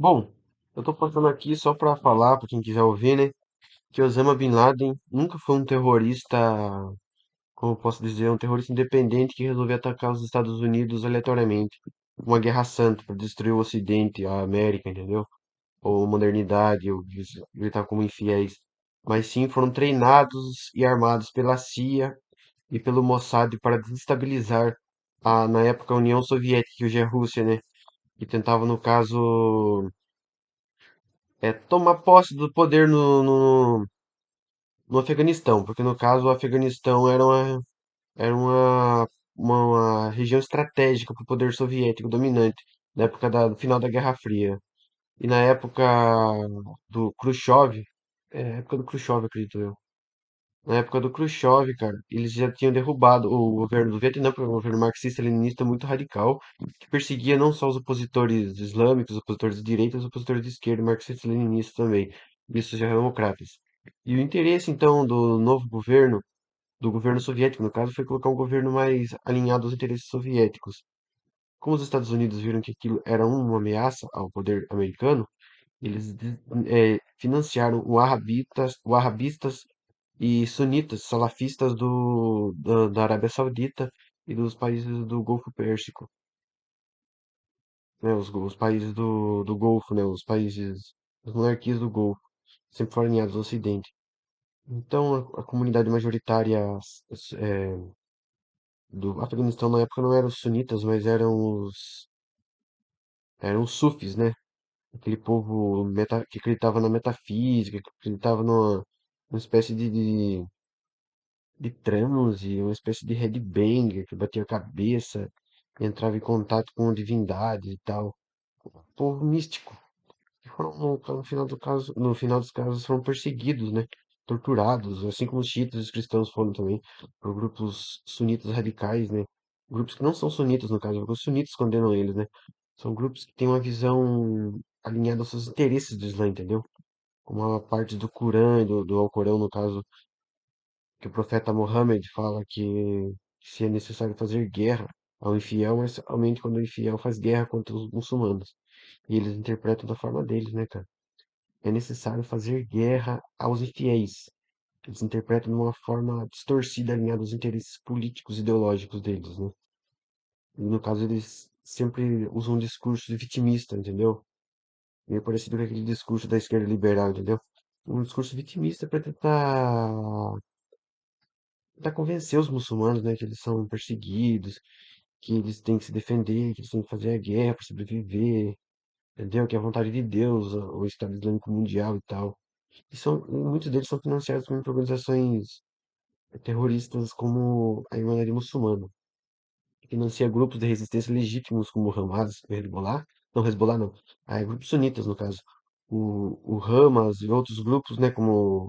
Bom, eu tô passando aqui só pra falar, pra quem quiser ouvir, né, que Osama Bin Laden nunca foi um terrorista, como eu posso dizer, um terrorista independente que resolveu atacar os Estados Unidos aleatoriamente. Uma guerra santa pra destruir o Ocidente, a América, entendeu? Ou modernidade, ou gritar como infiéis. Mas sim foram treinados e armados pela CIA e pelo Mossad para desestabilizar na época, a União Soviética e hoje é a Rússia, né? Que tentava, no caso, tomar posse do poder no Afeganistão, porque no caso o Afeganistão era uma região estratégica para o poder soviético dominante, na época do final da Guerra Fria. E na época do Khrushchev, época do Khrushchev, acredito eu. Na época do Khrushchev, cara, eles já tinham derrubado o governo do Vietnã, porque é um governo marxista-leninista muito radical, que perseguia não só os opositores islâmicos, os opositores de direita, os opositores de esquerda, marxistas-leninistas também, e social-democratas. E o interesse, então, do novo governo, do governo soviético, no caso, foi colocar um governo mais alinhado aos interesses soviéticos. Como os Estados Unidos viram que aquilo era uma ameaça ao poder americano, eles financiaram o arabistas e sunitas, salafistas da Arábia Saudita e dos países do Golfo Pérsico, né? Os países do Golfo, né? Os países, as monarquias do Golfo, sempre foram alinhados ao Ocidente. Então, a comunidade majoritária do Afeganistão na época não eram os sunitas, mas eram os sufis, né? Aquele povo que acreditava na metafísica, que acreditava numa espécie de transe, uma espécie de headbanger que batia a cabeça, entrava em contato com divindades e tal. Povo místico. Que foram, no final do caso, no final dos casos, foram perseguidos, né? Torturados, assim como os xiitas e os cristãos foram também, por grupos sunitas radicais, né? Grupos que não são sunitas, no caso, porque os sunitas condenam eles, né? São grupos que têm uma visão alinhada aos seus interesses do Islã, entendeu? Como a parte do Corão, do Alcorão, no caso, que o profeta Mohammed fala que se é necessário fazer guerra ao infiel, mas somente quando o infiel faz guerra contra os muçulmanos. E eles interpretam da forma deles, né, cara? É necessário fazer guerra aos infiéis. Eles interpretam de uma forma distorcida, alinhada aos interesses políticos e ideológicos deles, né? E no caso, eles sempre usam um discurso vitimista, entendeu? Meio parecido com aquele discurso da esquerda liberal, entendeu? Um discurso vitimista para tentar convencer os muçulmanos, né, que eles são perseguidos, que eles têm que se defender, que eles têm que fazer a guerra para sobreviver, entendeu? Que é a vontade de Deus, o Estado Islâmico Mundial e tal. Muitos deles são financiados por organizações terroristas como a Irmandade Muçulmana, que financia grupos de resistência legítimos como o Hamas, o Hezbollah, não, Hezbollah não, grupos sunitas no caso, o Hamas e outros grupos, né, como,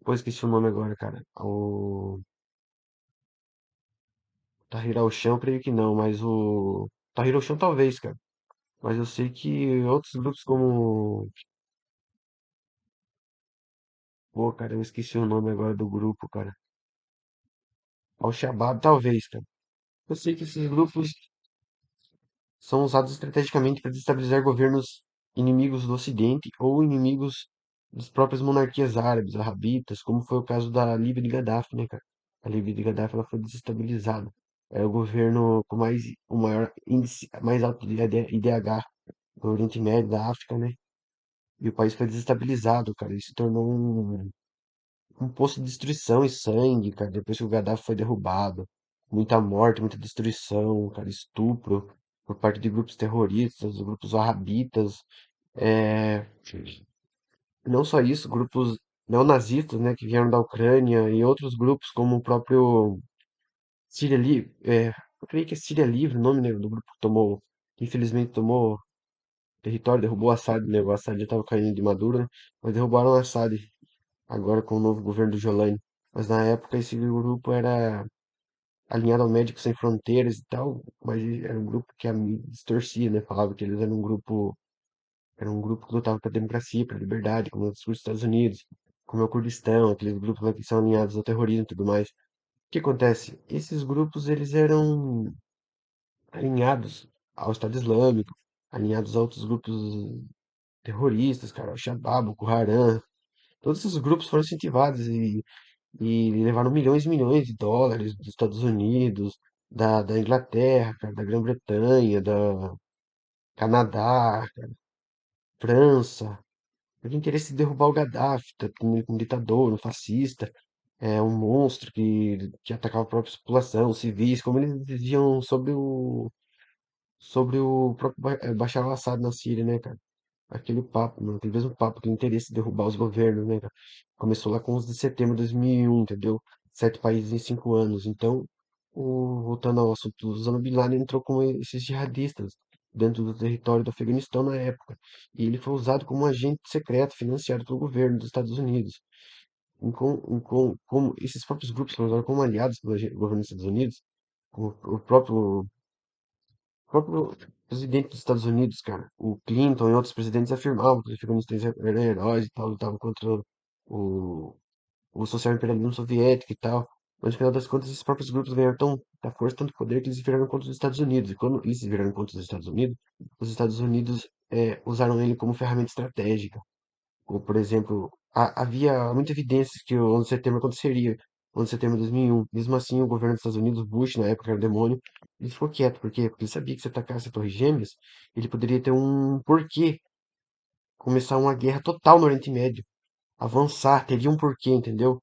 pô, esqueci o nome agora, cara, o Tahrir al-Sham, creio que não, mas o Tahrir al-Sham talvez, cara. Mas eu sei que outros grupos como. Pô, cara, eu esqueci o nome agora do grupo, cara. Al-Shabaab, talvez, cara. Eu sei que esses grupos são usados estrategicamente para destabilizar governos inimigos do Ocidente ou inimigos das próprias monarquias árabes, arrabitas, como foi o caso da Líbia de Gaddafi, né, cara? A Líbia de Gaddafi ela foi desestabilizada. É o governo com o maior índice, mais alto de IDH do Oriente Médio, da África, né? E o país foi desestabilizado, cara. Ele se tornou um poço de destruição e sangue, cara. Depois que o Gaddafi foi derrubado. Muita morte, muita destruição, cara. Estupro por parte de grupos terroristas, grupos wahhabitas. É... Não só isso, grupos neonazistas, né, que vieram da Ucrânia e outros grupos como o próprio Síria Livre. Eu creio que é Síria Livre o nome, né, do grupo que tomou, que infelizmente tomou território, derrubou o Assad, né? O Assad já estava caindo de Maduro, né? Mas derrubaram o Assad agora com o novo governo do Jolani. Mas na época esse grupo era alinhado ao Médicos Sem Fronteiras e tal, mas era um grupo que a mídia distorcia, né? Falava que eles eram um grupo que lutava pela democracia, pela liberdade, como o discurso dos Estados Unidos, como é o Kurdistão, aqueles grupos lá que são alinhados ao terrorismo e tudo mais. O que acontece? Esses grupos eles eram alinhados ao Estado Islâmico, alinhados a outros grupos terroristas, cara, Al-Shabaab, Boko Haram. Todos esses grupos foram incentivados e levaram milhões e milhões de dólares dos Estados Unidos, da Inglaterra, cara, da Grã-Bretanha, da Canadá, França, por interesse de derrubar o Gaddafi, um ditador, um fascista, um monstro que atacava a própria população, civis, como eles diziam sobre o próprio Bashar al-Assad na Síria, né, cara? Aquele papo, mano, aquele mesmo papo, aquele interesse de derrubar os governos, né, cara? Começou lá com os de setembro de 2001, entendeu? 7 países em 5 anos. Então, voltando ao assunto, o Osama Bin Laden entrou com esses jihadistas dentro do território do Afeganistão na época. E ele foi usado como agente secreto financiado pelo governo dos Estados Unidos. Como esses próprios grupos foram usados como aliados pelo governo dos Estados Unidos, o próprio presidente dos Estados Unidos, cara, o Clinton e outros presidentes afirmavam que os afeganistanos eram heróis e tal, lutavam contra o, o social imperialismo soviético e tal. Mas no final das contas, esses próprios grupos ganharam tanta força, tanto poder, que eles viraram contra os Estados Unidos. E quando eles se viraram contra os Estados Unidos usaram ele como ferramenta estratégica. Como, por exemplo, havia muita evidência que o 11 de setembro aconteceria. 11 de setembro de 2001. Mesmo assim, o governo dos Estados Unidos, Bush, na época era o demônio, ele ficou quieto. Por quê? Porque ele sabia que se atacasse a Torre Gêmeas, ele poderia ter um porquê começar uma guerra total no Oriente Médio. Avançar, teria um porquê, entendeu?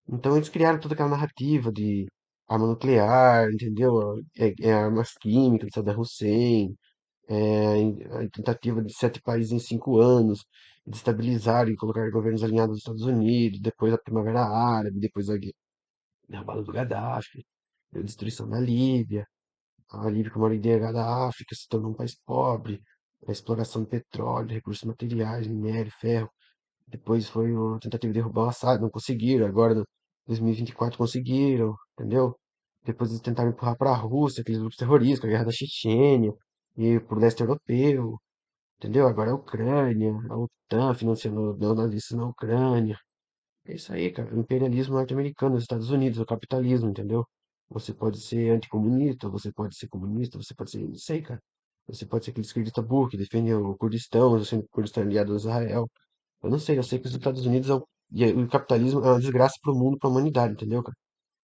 Então eles criaram toda aquela narrativa de arma nuclear, entendeu? Armas químicas de Saddam Hussein, a tentativa de 7 países em 5 anos, destabilizar e colocar governos alinhados dos Estados Unidos, depois a Primavera Árabe, depois a bala do Gaddafi, a destruição da Líbia, a Líbia como era ideia da África se tornou um país pobre, a exploração de petróleo, recursos materiais, minério, ferro. Depois foi a tentativa de derrubar o Assad, não conseguiram. Agora, em 2024, conseguiram, entendeu? Depois eles tentaram empurrar para a Rússia, aqueles grupos terroristas, a guerra da Chechênia, e pro leste europeu, entendeu? Agora a Ucrânia, a OTAN financiando neonazistas na Ucrânia. É isso aí, cara. O imperialismo norte-americano, os Estados Unidos, o capitalismo, entendeu? Você pode ser anticomunista, você pode ser comunista, você pode ser, não sei, cara. Você pode ser aquele esquerdista burro que defende o Kurdistão, você o Kurdistão é aliado a Israel. Eu sei que os Estados Unidos o capitalismo é uma desgraça para o mundo, para a humanidade, entendeu, cara?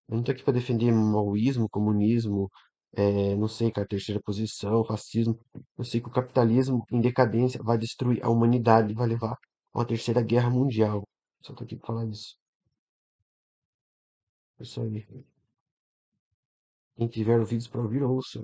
Eu não tô aqui para defender maoísmo, comunismo, não sei, cara, terceira posição, fascismo. Eu sei que o capitalismo em decadência vai destruir a humanidade, vai levar a uma terceira guerra mundial. Só tô aqui para falar isso. É isso aí. Quem tiver ouvidos para ouvir, ouça.